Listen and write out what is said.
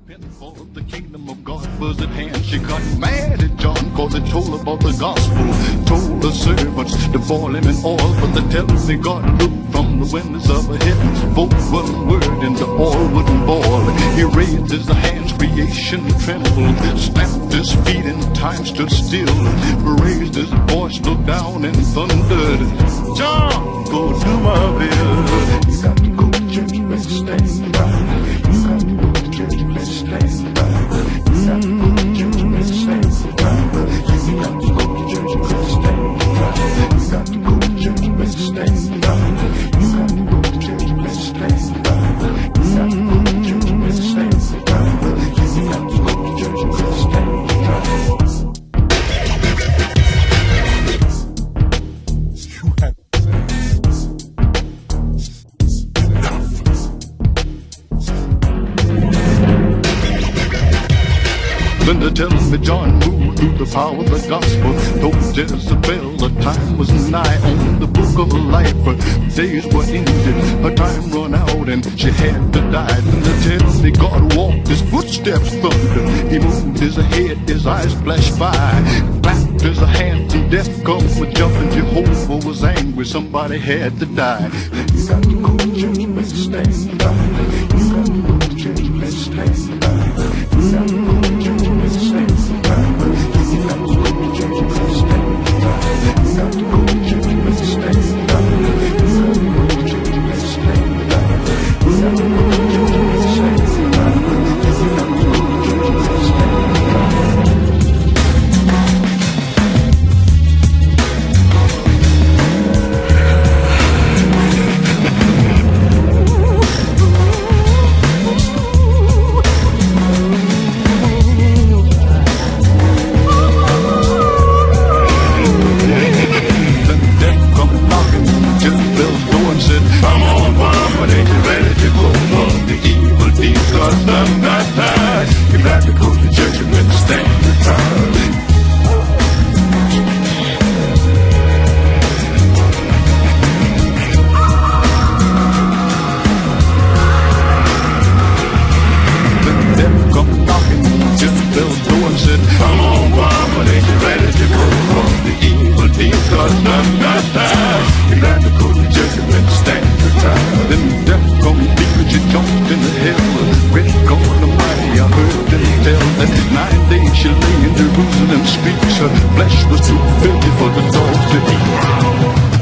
For the kingdom of God was at hand. She got mad at John cause he told about the gospel. Told the servants to boil him in oil, but the telling me God looked from the windows of heaven. Spoke one word and the oil wouldn't boil. He raised his hands, creation trembled. Stamped his feet and time stood still. Raised his voice, looked down and thundered, John, go do my will. You got to go to church and stand by. You got to go to church and stand by. You got to go to church and stand by. You got to go to church and stand by. You got to go to church and stand by. You got to go to church and stand by. You got to go to church and stand by. You got to go to church and stand by. Then they tell me John moved through the power of the gospel. Told Jezebel the time was nigh on the book of life. Her days were ended, her time run out and she had to die. Then they tell me God walked, his footsteps thundered. He moved his head, his eyes flashed by. Clapped his hands and death come with jumping. Jehovah was angry, somebody had to die. You got to go to church and stand by. You got to go to church and stand by. You got to go to church. That 9 days she lay in Jerusalem streets. Her flesh was too filthy for the dogs to eat.